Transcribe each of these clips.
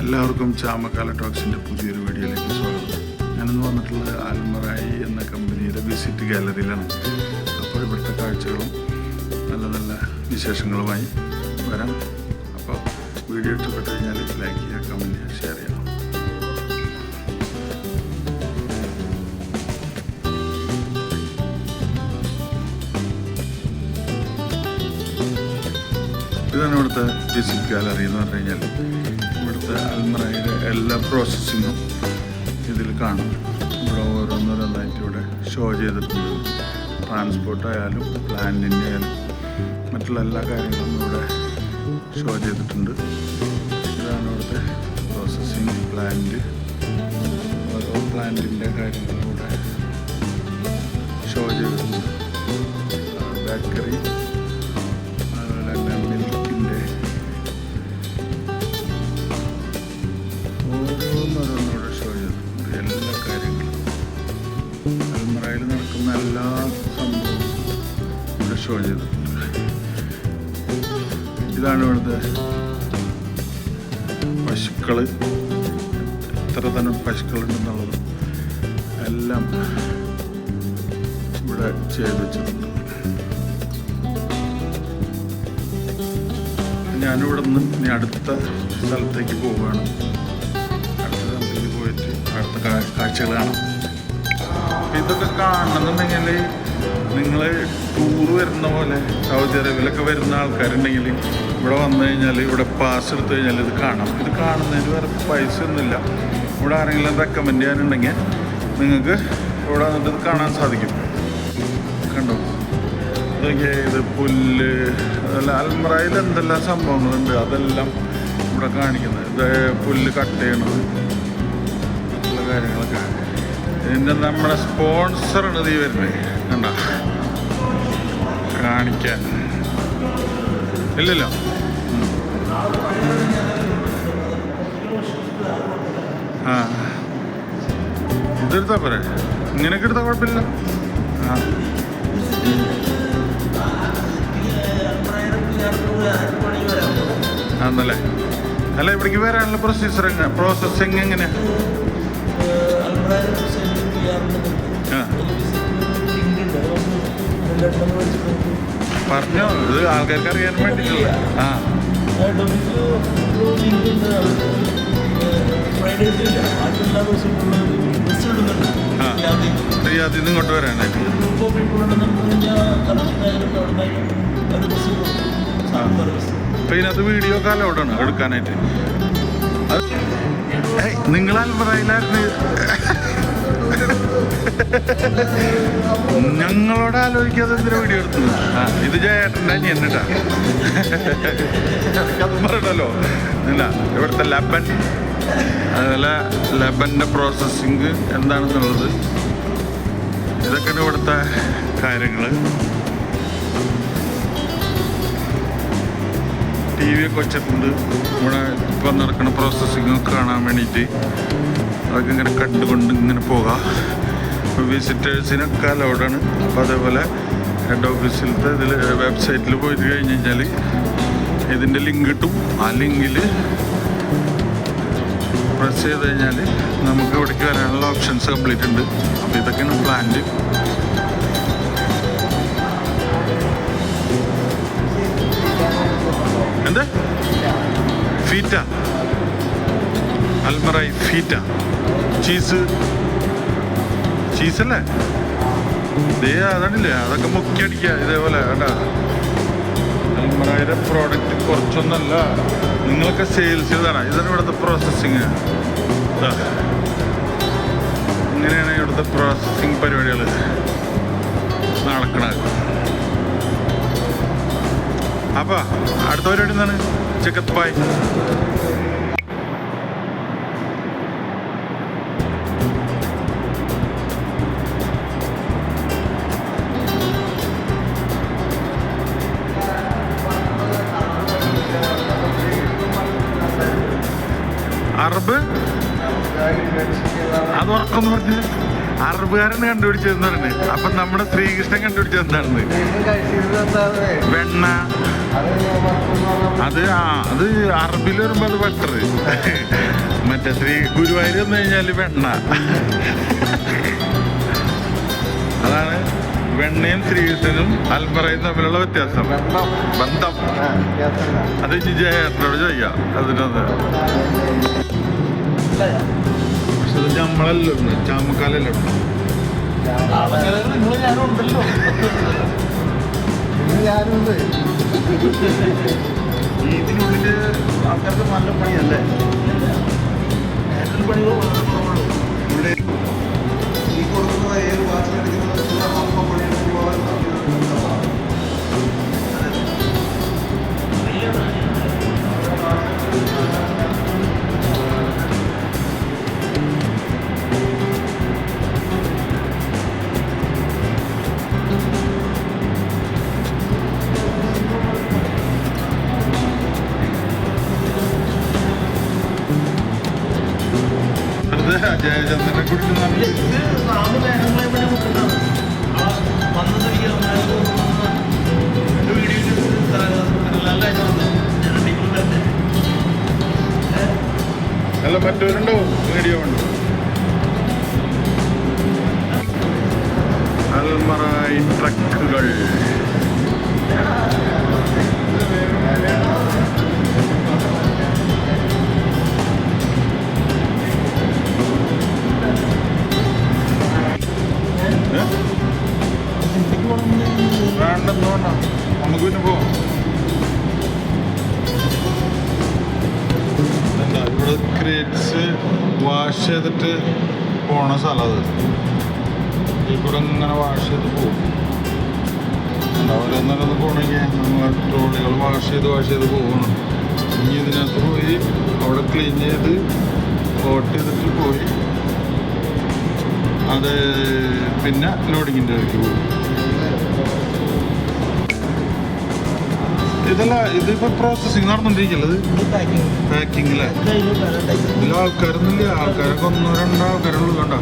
എല്ലാവർക്കും ചാമക്കാല ടോക്സിൻ്റെ പുതിയൊരു വീഡിയോയിലേക്ക് സ്വാഗതം. ഞാനിന്ന് വന്നിട്ടുള്ളത് അൽമറായി എന്ന കമ്പനിയുടെ വിസിറ്റ് ഗാലറിയിലാണ്. അപ്പോൾ ഇവിടുത്തെ കാഴ്ചകളും നല്ല നല്ല വിശേഷങ്ങളുമായി വരാം. അപ്പോൾ വീഡിയോ ഇഷ്ടപ്പെട്ട് കഴിഞ്ഞാൽ ലൈക്ക് ചെയ്യുക, കമൻറ്റ് ചെയ്യുക, ഷെയർ ചെയ്യണം. ഇതാണ് ഇവിടുത്തെ വിസിറ്റ് ഗാലറി എന്ന് പറഞ്ഞു കഴിഞ്ഞാൽ ഇവിടുത്തെ അൽമറയുടെ എല്ലാ പ്രോസസ്സിങ്ങും ഇതിൽ കാണും. ഇവിടെ ഓരോന്നോരോന്നായിട്ട് ഇവിടെ ഷോ ചെയ്തിട്ടുണ്ട്. ട്രാൻസ്പോർട്ട് ആയാലും പ്ലാന്റിൻ്റെ ആയാലും മറ്റുള്ള എല്ലാ കാര്യങ്ങളും ഇവിടെ ഷോ ചെയ്തിട്ടുണ്ട്. ഇതാണ് ഇവിടുത്തെ പ്രോസസ്സിങ് പ്ലാന്റ്. ഓരോ പ്ലാന്റിൻ്റെ കാര്യങ്ങളും ഇവിടെ ഷോ ചെയ്തിട്ടുണ്ട്. ബേക്കറി, ഓരോന്നോരോന്നൂടെ ഷോ ചെയ്തിട്ടുണ്ട്. എല്ലാ കാര്യങ്ങളും അൽമറയിൽ നടക്കുന്ന എല്ലാ സംഭവവും ഇവിടെ ഷോ ചെയ്തിട്ടുണ്ട്. ഇതാണ് ഇവിടുത്തെ പശുക്കൾ, എത്ര തരം പശുക്കളുണ്ടെന്നുള്ളതും എല്ലാം ഇവിടെ ചെയ്ത് വെച്ചിട്ടുണ്ട്. ഞാനിവിടെ നിന്ന് ഇനി അടുത്ത സ്ഥലത്തേക്ക് പോവുകയാണ്. അടുത്ത സ്ഥലത്തേക്ക് പോയിട്ട് അടുത്ത കാഴ്ചകൾ കാണാം. ഇതൊക്കെ കാണണമെന്നുണ്ടെങ്കിൽ നിങ്ങൾ ടൂർ വരുന്ന പോലെ സൗദി അറേബ്യയിലൊക്കെ വരുന്ന ആൾക്കാരുണ്ടെങ്കിൽ ഇവിടെ വന്നു കഴിഞ്ഞാൽ ഇവിടെ പാസ് എടുത്തു കഴിഞ്ഞാൽ ഇത് കാണാം. ഇത് കാണുന്നതിന് വേറെ പൈസ ഒന്നുമില്ല. ഇവിടെ ആരെങ്കിലും റെക്കമെൻഡ് ചെയ്യാനുണ്ടെങ്കിൽ നിങ്ങൾക്ക് ഇവിടെ വന്നിട്ട് ഇത് കാണാൻ സാധിക്കും. കണ്ടോ, ഇതൊക്കെ ഇത് പുല്ല്, അതല്ല അൽമറയിൽ എന്തെല്ലാം സംഭവങ്ങളുണ്ട് അതെല്ലാം ഇവിടെ കാണിക്കുന്നത്. ഇത് പുല്ല് കട്ട് ചെയ്യണത്, മറ്റുള്ള കാര്യങ്ങളൊക്കെ. ഇതിൻ്റെ നമ്മുടെ സ്പോൺസറാണ് ഇത് വരുന്നത്. കണ്ട, കാണിക്കാൻ ഇല്ലല്ലോ. ആ, ഇതെടുത്താ പോരെ, ഇങ്ങനെയൊക്കെ എടുത്താൽ കുഴപ്പമില്ല. ആ, ആന്നല്ലേ. അല്ല, ഇവിടേക്ക് വരാനുള്ള പ്രോസസ്സിങ് എങ്ങനെയാ? പറഞ്ഞോ, ഇത് ആൾക്കാർക്ക് അറിയാൻ വേണ്ടിയിട്ടുള്ള. ആ, റിയാദിൽ നിന്ന് ഇങ്ങോട്ട് വരാനായിട്ട്. അപ്പം ഇതിനകത്ത് വീഡിയോ ഒക്കെ അലൗഡാണ് എടുക്കാനായിട്ട്. നിങ്ങൾ അൽമറയിലായിരുന്നു ഞങ്ങളോട് ആലോചിക്കാതെ എന്തിനാ വീഡിയോ എടുത്തത്? ആ, ഇത് ജയേട്ടൻ്റെ അനിയൻ കേട്ടാ, അതും പറയണല്ലോ. ഇല്ല, ഇവിടുത്തെ ലബൻ, അതുപോലെ ലബൻ്റെ പ്രോസസ്സിങ് എന്താണെന്നുള്ളത്, ഇതൊക്കെയാണ് ഇവിടുത്തെ കാര്യങ്ങൾ. ടി വി ഒക്കെ വെച്ചിട്ടുണ്ട്. ഇവിടെ ഇപ്പം നടക്കുന്ന പ്രോസസ്സിങ്ങൊക്കെ കാണാൻ വേണ്ടിയിട്ട് അതൊക്കെ ഇങ്ങനെ കണ്ടുകൊണ്ട് ഇങ്ങനെ പോകാം. വിസിറ്റേഴ്സിനൊക്കെ അലൗഡാണ്. അപ്പോൾ അതേപോലെ ഹെഡ് ഓഫീസിലത്തെ ഇതിൽ വെബ്സൈറ്റിൽ പോയിട്ട് കഴിഞ്ഞ് കഴിഞ്ഞാൽ ഇതിൻ്റെ ലിങ്ക് കിട്ടും. ആ ലിങ്കിൽ പ്രസ് ചെയ്ത് കഴിഞ്ഞാൽ നമുക്ക് ഇവിടേക്ക് വരാനുള്ള ഓപ്ഷൻസ് കംപ്ലീറ്റ് ഉണ്ട്. അപ്പോൾ ഇതൊക്കെയാണ് പ്ലാന്റ്. എന്ത് ഫീറ്റ, അൽമറായി ഫീറ്റ ചീസല്ലേ? ദേ അതാണില്ലേ, അതൊക്കെ മുക്കി അടിക്കുക ഇതേപോലെ. കേട്ടാ, അൽമറായിയുടെ പ്രോഡക്റ്റ് കുറച്ചൊന്നല്ല, നിങ്ങളൊക്കെ സെയിൽസ് ചെയ്താണ്. ഇതാണ് ഇവിടുത്തെ പ്രോസസ്സിങ്. ഇങ്ങനെയാണ് ഇവിടുത്തെ പ്രോസസ്സിങ് പരിപാടികൾ നടക്കണത്. അപ്പോൾ അടുത്ത പരിപാടി എന്താണ്? ചിക്കപ്പായ്. അറബ് അത് ഉറക്കം പറഞ്ഞ് അറബുകാരൻ കണ്ടുപിടിച്ചതെന്ന്. അപ്പൊ നമ്മുടെ ശ്രീകൃഷ്ണൻ കണ്ടുപിടിച്ചതെന്താണ്? വെണ്ണ. അത് അറബിൽ വരുമ്പോ അത് ബട്ടർ. മറ്റേ ഗുരുവായൂർ വന്നു കഴിഞ്ഞാല് വെണ്ണ. അതാണ് വെണ്ണയും ശ്രീകൃഷ്ണനും അൽമറയും തമ്മിലുള്ള വ്യത്യാസം. ബന്ധം. അത് ജയേട്ടനോട് ചോദിക്കാം അതിനൊന്ന്. പക്ഷെ ഇത് നമ്മളല്ലോ ചാമക്കാലല്ലോ. ഇതിനുള്ളില് ആൾക്കാർക്ക് നല്ല പണിയല്ലേ? ഇവിടെ ഈ കൊടുക്കുന്ന ഏത് വാച്ചിലെടുക്കുന്നത് ജയചന്ദ്രനെ കുറിച്ച് അല്ല മറ്റവരുണ്ടോ? വീഡിയോ ഉണ്ട്. അൽമറായി ട്രക്കുകൾ. വേണ്ടെന്നോണ്ടാ നമുക്ക് പിന്നെ പോവാം. എന്താ ഇവിടെ ക്രേറ്റ്സ് വാഷ് ചെയ്തിട്ട് പോണ സ്ഥലം. അത് ഇവിടെ ഇങ്ങനെ വാഷ് ചെയ്ത് പോകും. ഓരോന്നോരോന്ന് പോകണമെങ്കിൽ നമ്മൾ ട്രോളികൾ വാഷ് ചെയ്ത് പോകണം. ഇനി ഇതിനകത്ത് പോയി അവിടെ ക്ലീൻ ചെയ്ത് വോട്ട് ചെയ്തിട്ട് പോയി അത് പിന്നെ ലോഡിങ്ങിൻ്റെ ഇടയ്ക്ക് പോകും. ഇതല്ല, ഇതിപ്പോ പ്രോസസ്സിങ് നടന്നുകൊണ്ടിരിക്കുന്നത്. പാക്കിങ്ങിലെ ഇതിൽ ആൾക്കാരൊന്നുമില്ല. ആൾക്കാരൊക്കെ 1-2 ആൾക്കാരുള്ളൂ. കണ്ടോ?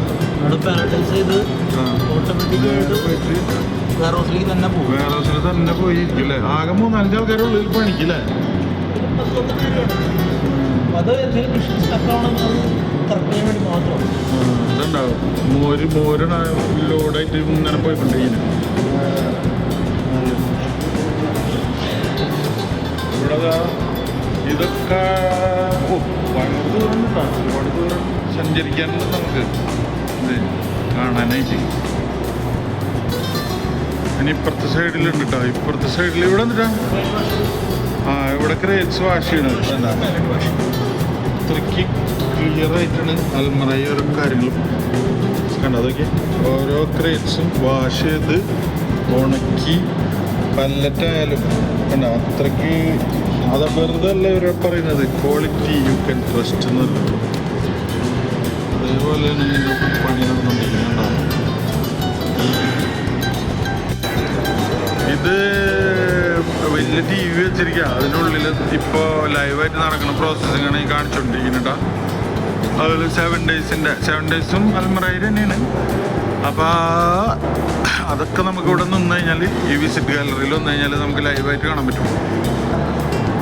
വേറെ ഹൗസിൽ തന്നെ പോയിരിക്കില്ലേ? ആകെ 3-5 ആൾക്കാരുള്ളൂ ഇതിൽ പണിക്കില്ലേ? ഇതുണ്ടാവും. മോര് ലോഡായിട്ട് ഇങ്ങനെ പോയിക്കൊണ്ടിരിക്കുന്നു. ഇവിടെ ഇതൊക്കെ ഭയങ്കര ദൂരം കേട്ടോ. ഒരുപാട് ദൂരം സഞ്ചരിക്കാനുണ്ട് നമുക്ക് ഇത് കാണാനായിട്ട്. ഇനി ഇപ്പുറത്തെ സൈഡിലുണ്ട് കേട്ടോ. ഇപ്പുറത്തെ സൈഡിൽ ഇവിടെ എന്നിട്ടാ ഇവിടെ ക്രേറ്റ്സ് വാഷ് ചെയ്യണത്. അത്രയ്ക്ക് ക്ലിയർ ആയിട്ടാണ് അൽമറ ഓരോ കാര്യങ്ങളും കണ്ടോ. അതൊക്കെ ഓരോ ക്രേറ്റ്സും വാഷ് ചെയ്ത് ഉണക്കി പല്ലറ്റായാലും കണ്ട അത്രയ്ക്ക്. അത് വെറുതെ അല്ല ഇവരെ പറയുന്നത്. ക്വാളിറ്റി യു ക്യാൻ ട്രസ്റ്റ് എന്നല്ല. അതേപോലെ തന്നെ പണി നടന്നുകൊണ്ടിരിക്കുന്നുണ്ടാവും. ഇത് വലിയ ടി വി വെച്ചിരിക്കുക. അതിനുള്ളിൽ ഇപ്പോൾ ലൈവായിട്ട് നടക്കുന്ന പ്രോസസ്സിങ്ങാണ് ഈ കാണിച്ചുകൊണ്ടിരിക്കുന്നുണ്ടാ. അതിൽ 7 ഡേയ്സും അൽമറയിൽ തന്നെയാണ്. അപ്പോൾ അതൊക്കെ നമുക്ക് ഇവിടെ നിന്ന് കഴിഞ്ഞാൽ ഈ വിസിറ്റ് ഗാലറിയിൽ വന്നു കഴിഞ്ഞാൽ നമുക്ക് ലൈവായിട്ട് കാണാൻ പറ്റും.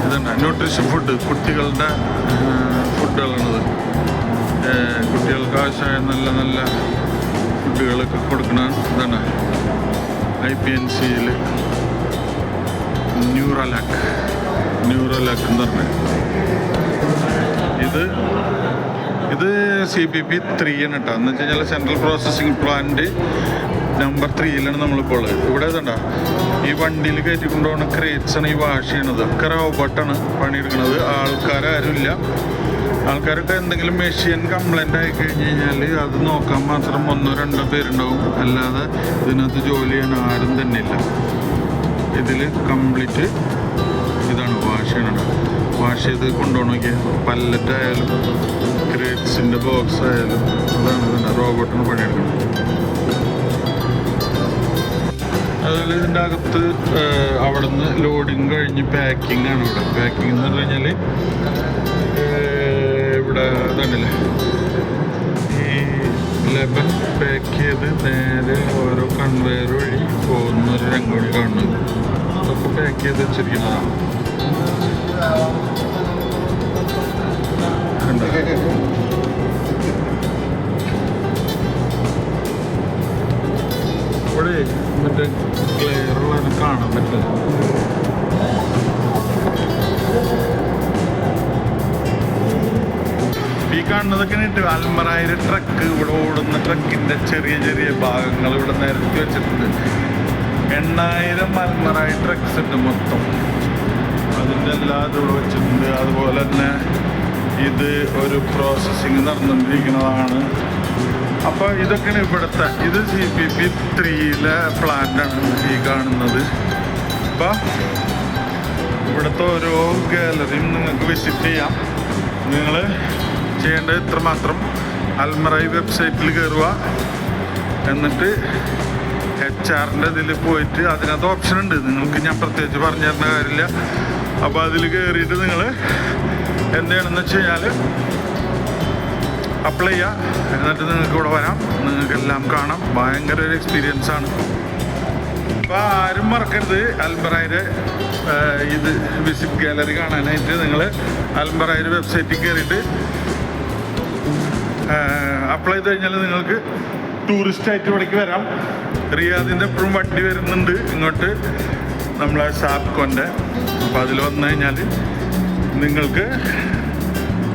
ഇതുണ്ട് ന്യൂട്രീഷൻ ഫുഡ്, കുട്ടികളുടെ ഫുഡുകളാണത്. കുട്ടികൾക്ക് ആവശ്യമായ നല്ല നല്ല ഫുഡുകളൊക്കെ കൊടുക്കുന്ന ഇതാണ്. IPNCയിൽ ന്യൂറോലാക്ക് എന്ന് പറഞ്ഞത്. ഇത് CPP 3 ആണ് കേട്ടോ. എന്ന് വെച്ച് കഴിഞ്ഞാൽ സെൻട്രൽ പ്രോസസ്സിംഗ് പ്ലാന്റ് നമ്പർ 3 നമ്മളിപ്പോൾ ഉള്ളത്. ഇവിടെ ഇതുണ്ടോ ഈ വണ്ടിയിൽ കയറ്റി കൊണ്ടുപോകുന്ന ക്രേറ്റ്സാണ് ഈ വാഷ് ചെയ്യണത്. ഒക്കെ റോബോട്ടാണ് പണിയെടുക്കുന്നത്. ആൾക്കാരാരുമില്ല. ആൾക്കാരൊക്കെ എന്തെങ്കിലും മെഷീൻ കംപ്ലൈൻ്റ് ആയി കഴിഞ്ഞ് കഴിഞ്ഞാൽ അത് നോക്കാൻ മാത്രം 1-2 പേരുണ്ടാവും. അല്ലാതെ ഇതിനകത്ത് ജോലി ചെയ്യാൻ ആരും തന്നെ ഇല്ല. ഇതിൽ കംപ്ലീറ്റ് ഇതാണ് വാഷ് ചെയ്യണത്. വാഷ് ചെയ്ത് കൊണ്ടുപോകണമെങ്കിൽ പല്ലറ്റായാലും ക്രേറ്റ്സിൻ്റെ ബോക്സ് ആയാലും അതാണ് ഇതുണ്ട് റോബോട്ടാണ് പണിയെടുക്കുന്നത്. അതുപോലെ ഇതിൻ്റെ അകത്ത് അവിടെ നിന്ന് ലോഡിങ് കഴിഞ്ഞ് പാക്കിംഗ് ആണ്. ഇവിടെ പാക്കിംഗ് എന്ന് പറഞ്ഞു കഴിഞ്ഞാൽ ഇവിടെ ഇതുണ്ടല്ലേ ഈ ലെബൻ പാക്ക് ചെയ്ത് നേരെ ഓരോ കൺവെയർ വഴി പോകുന്ന ഒരു രംഗോടി കാണുന്നത്. അതൊക്കെ പാക്ക് ചെയ്ത് വെച്ചിരിക്കുന്നതാണ്. ഇവിടെ മറ്റേ ക്ലിയറുള്ളതിനെ കാണാൻ പറ്റില്ല. ഈ കാണുന്നതൊക്കെ ഇട്ട് അൽമറായിര ട്രക്ക് ഇവിടെ ഓടുന്ന ട്രക്കിൻ്റെ ചെറിയ ചെറിയ ഭാഗങ്ങൾ ഇവിടെ നിരത്തി വെച്ചിട്ടുണ്ട്. 8000 അൽമറായി ട്രക്സ് ഉണ്ട് മൊത്തം. അതിൻ്റെ എല്ലാ ഇതും ഇവിടെ വെച്ചിട്ടുണ്ട്. അതുപോലെ തന്നെ ഇത് ഒരു പ്രോസസ്സിങ് നടന്നുകൊണ്ടിരിക്കുന്നതാണ്. അപ്പോൾ ഇതൊക്കെയാണ് ഇവിടുത്തെ. ഇത് CPP3 പ്ലാന്റാണ് ഈ കാണുന്നത്. അപ്പോൾ ഇവിടുത്തെ ഓരോ ഗാലറിയും നിങ്ങൾക്ക് വിസിറ്റ് ചെയ്യാം. നിങ്ങൾ ചെയ്യേണ്ടത് ഇത്രമാത്രം: അൽമറായി വെബ്സൈറ്റിൽ കയറുക, എന്നിട്ട് HR-ൻ്റെ ഇതിൽ പോയിട്ട് അതിനകത്ത് ഓപ്ഷൻ ഉണ്ട്. നിങ്ങൾക്ക് ഞാൻ പ്രത്യേകിച്ച് പറഞ്ഞു തരുന്ന കാര്യമില്ല. അപ്പോൾ അതിൽ കയറിയിട്ട് നിങ്ങൾ എന്ത് ചെയ്യണമെന്ന് വെച്ച് കഴിഞ്ഞാൽ അപ്ലൈ ചെയ്യുക. എന്നിട്ട് നിങ്ങൾക്ക് ഇവിടെ വരാം, നിങ്ങൾക്കെല്ലാം കാണാം. ഭയങ്കര ഒരു എക്സ്പീരിയൻസ് ആണ്. അപ്പോൾ ആരും മറക്കരുത്, അൽമറായിരെ ഇത് വിസിറ്റ് ഗാലറി കാണാനായിട്ട് നിങ്ങൾ അൽമറായിരെ വെബ്സൈറ്റിൽ കയറിയിട്ട് അപ്ലൈ ചെയ്ത് കഴിഞ്ഞാൽ നിങ്ങൾക്ക് ടൂറിസ്റ്റായിട്ട് ഇവിടേക്ക് വരാം. റിയാദിൻ്റെ എപ്പോഴും വണ്ടി വരുന്നുണ്ട് ഇങ്ങോട്ട്, നമ്മളെ സാപ്കോൻ്റെ. അപ്പോൾ അതിൽ വന്നു കഴിഞ്ഞാൽ നിങ്ങൾക്ക്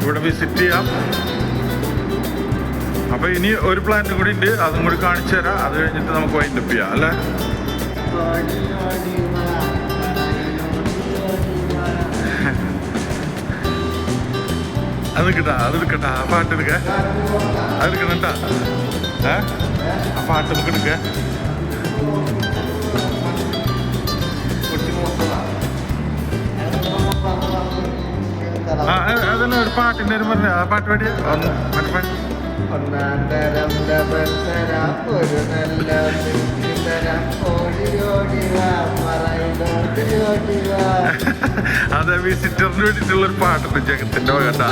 ഇവിടെ വിസിറ്റ് ചെയ്യാം. അപ്പോൾ ഇനി ഒരു പ്ലാന്റ് കൂടി ഉണ്ട്, അതും കൂടി കാണിച്ചു തരാം. അത് കഴിഞ്ഞിട്ട് നമുക്ക് വൈൻഡപ്പ് ചെയ്യാം അല്ലേ? അതെടുക്കട്ടാ ആ പാട്ട് എടുക്ക, അതെടുക്കണട്ടാ. ആ പാട്ട് നമുക്ക് എടുക്ക. അതല്ല, ഒരു പാട്ടിൻ്റെ ഒരു പറഞ്ഞ ആ പാട്ട് പാടിയ അതെ, വിസിറ്ററിന് വേണ്ടിയിട്ടുള്ളൊരു പാട്ടുണ്ട് ജഗത്തിൻ്റെ വകണ്ട.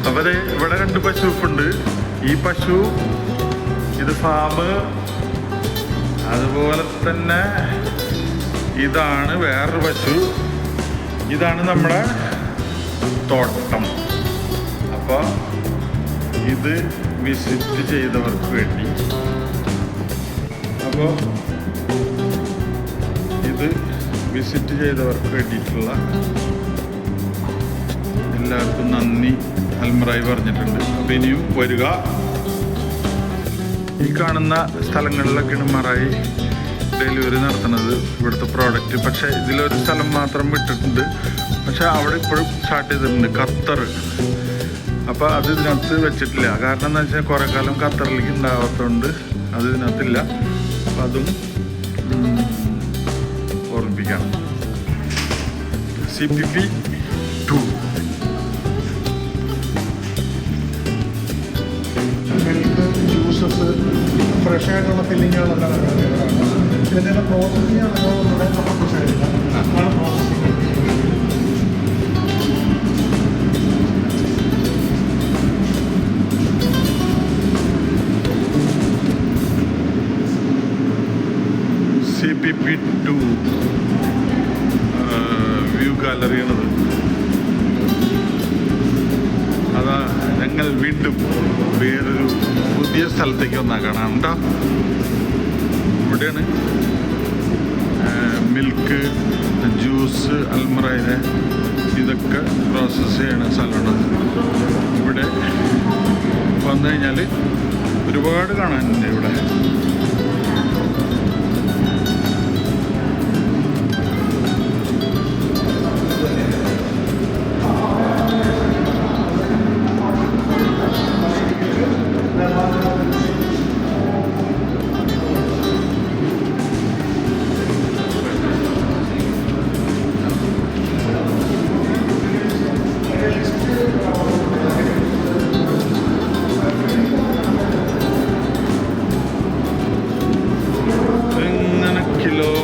അപ്പോൾ ഇവിടെ 2 പശുവുണ്ട്. ഈ പശു ഇത് ഫാം, അതുപോലെ തന്നെ ഇതാണ് വേറൊരു പശു. ഇതാണ് നമ്മുടെ തോട്ടം. അപ്പോൾ ഇത് വിസിറ്റ് ചെയ്തവർക്ക് വേണ്ടി, അപ്പോൾ ഇത് വിസിറ്റ് ചെയ്തവർക്ക് വേണ്ടിയിട്ടുള്ള എല്ലാവർക്കും നന്ദി അൽമറായി പറഞ്ഞിട്ടുണ്ട്. അപ്പോൾ ഇനിയും വരിക. ഈ കാണുന്ന സ്ഥലങ്ങളിലൊക്കെയാണ് മറായി ഡെലിവറി നടത്തുന്നത് ഇവിടുത്തെ പ്രോഡക്റ്റ്. പക്ഷേ ഇതിലൊരു സ്ഥലം മാത്രം വിട്ടിട്ടുണ്ട്. പക്ഷേ അവിടെ ഇപ്പോഴും സ്റ്റാർട്ട് ചെയ്തിട്ടുണ്ട്, ഖത്തർ. അപ്പോൾ അത് ഇതിനകത്ത് വെച്ചിട്ടില്ല. കാരണം എന്താ വെച്ചാൽ കുറേ കാലം ഖത്തറിലേക്ക് ഉണ്ടാകാത്തതുകൊണ്ട് അത് ഇതിനകത്തില്ല. അപ്പം അതും ഓർമ്മിപ്പിക്കാം. CPP2 മിൽക്ക്, ജ്യൂസസ്, ഫ്രഷ് ആയിട്ടുള്ള ഫില്ലിങ്ങുകളെല്ലാം അവൈലബിളാണ്. ഇതിൻ്റെ പ്രോസസ്സിങ് നടക്കുന്നത് നമുക്ക് സൈഡില്ല, ആണ് പ്രോസസ്സിങ്. CPP2 view ഗാലറിയാണത്. അതാ ഞങ്ങൾ വീണ്ടും വേറൊരു പുതിയ സ്ഥലത്തേക്ക് വന്നാൽ കാണാം കേട്ടോ. ഇവിടെയാണ് മിൽക്ക്, ജ്യൂസ്, അൽമറായിലെ ഇതൊക്കെ പ്രോസസ്സ് ചെയ്യണ സ്ഥലമാണ്. ഇവിടെ വന്നു കഴിഞ്ഞാൽ ഒരുപാട് കാണാനുണ്ട്. ഇവിടെ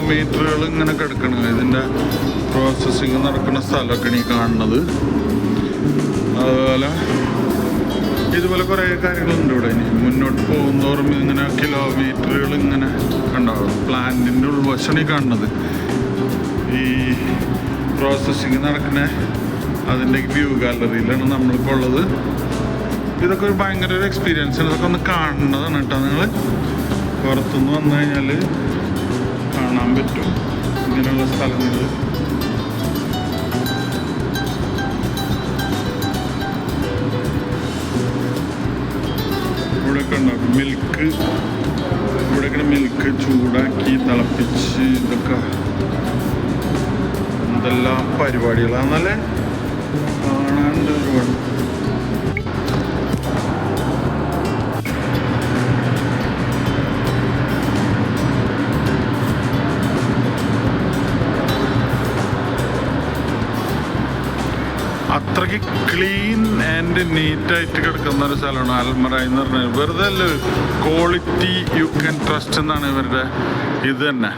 മീറ്ററുകൾ ഇങ്ങനെ കിടക്കണം. ഇതിൻ്റെ പ്രോസസ്സിങ് നടക്കുന്ന സ്ഥലമൊക്കെയാണ് ഈ കാണുന്നത്. അതുപോലെ ഇതുപോലെ കുറേ കാര്യങ്ങളുണ്ട് ഇവിടെ. ഇനി മുന്നോട്ട് പോകുന്നതോറും ഇങ്ങനെ കിലോമീറ്ററുകൾ ഇങ്ങനെ ഉണ്ടാവും. പ്ലാന്റിൻ്റെ ഉൾവശമാണ് ഈ കാണുന്നത്. ഈ പ്രോസസ്സിങ് നടക്കുന്ന അതിൻ്റെ വ്യൂ ഗാലറിയിലാണ് നമ്മളിപ്പോൾ ഉള്ളത്. ഇതൊക്കെ ഒരു ഭയങ്കര ഒരു എക്സ്പീരിയൻസ്. ഇതൊക്കെ ഒന്ന് കാണുന്നതാണ് കേട്ടോ. നിങ്ങൾ പുറത്തുനിന്ന് വന്നു കഴിഞ്ഞാൽ കാണാൻ പറ്റും ഇങ്ങനെയുള്ള സ്ഥലങ്ങൾ. ഇവിടെയൊക്കെ ഉണ്ടാവും മിൽക്ക്. ഇവിടെയൊക്കെ മിൽക്ക് ചൂടാക്കി തിളപ്പിച്ച് ഇതൊക്കെ എന്തെല്ലാം പരിപാടികളാണെന്നല്ലേ കാണാണ്ട് ഒരുപാട്. അത്രയ്ക്ക് ക്ലീൻ ആൻഡ് നീറ്റായിട്ട് കിടക്കുന്ന ഒരു സ്ഥലമാണ് അൽമറ എന്ന് പറഞ്ഞത്. വെറുതെ അല്ല, ക്വാളിറ്റി യു ക്യാൻ ട്രസ്റ്റ് എന്നാണ് ഇവരുടെ ഇത് തന്നെ.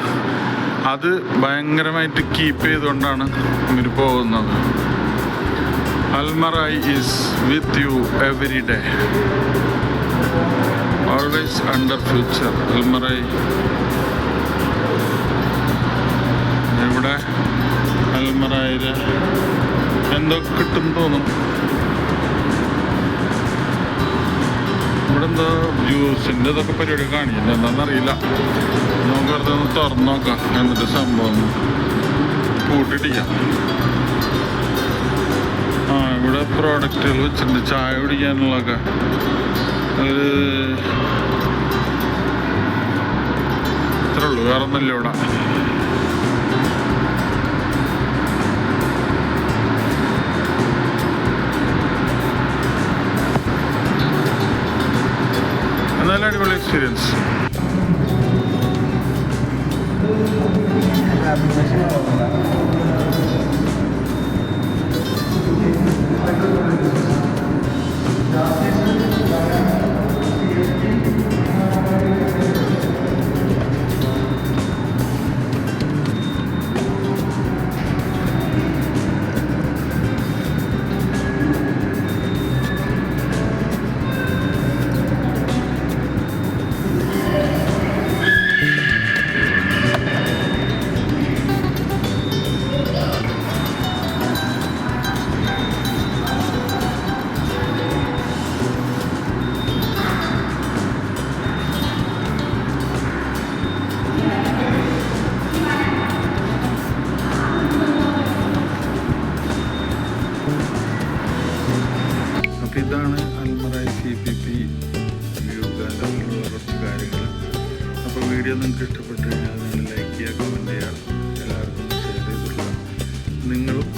അത് ഭയങ്കരമായിട്ട് കീപ്പ് ചെയ്തുകൊണ്ടാണ് ഇവർ പോകുന്നത്. അൽമറ is with you every day, always under future. അൽമറ ഇവിടെ അൽമറയിൽ എന്തോ കിട്ടും തോന്നും. ഇവിടെ എന്തോ ജ്യൂസിൻ്റെ ഇതൊക്കെ പരിപാടി കാണിക്കില്ല, എന്താണെന്നറിയില്ല. നമുക്ക് വെറുതെ ഒന്ന് തുറന്നു നോക്കാം എന്നിട്ട് സംഭവം കൂട്ടിട്ടിരിക്കാം. ഇവിടെ പ്രോഡക്റ്റുകൾ വെച്ചിട്ടുണ്ട് ചായ കുടിക്കാനുള്ളതൊക്കെ. ഒരു ഇത്രേ ഉള്ളൂ, വേറെ ഒന്നുമില്ല ഇവിടെ. നല്ല അടിപൊളി എക്സ്പീരിയൻസ്. അപ്പോൾ ഇതാണ് അൽമറ CPP വ്യൂ ഗാലറിയിലുള്ള കുറച്ച് കാര്യങ്ങൾ. അപ്പോൾ വീഡിയോ നിങ്ങൾക്ക് ഇഷ്ടപ്പെട്ടു കഴിഞ്ഞാൽ നിങ്ങൾ ലൈക്ക് ചെയ്യുക, കമൻറ്റ് ചെയ്യുക, എല്ലാവർക്കും ഷെയർ ചെയ്തിട്ടുള്ള നിങ്ങളും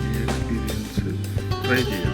ഈ എക്സ്പീരിയൻസ് ട്രൈ ചെയ്യുക.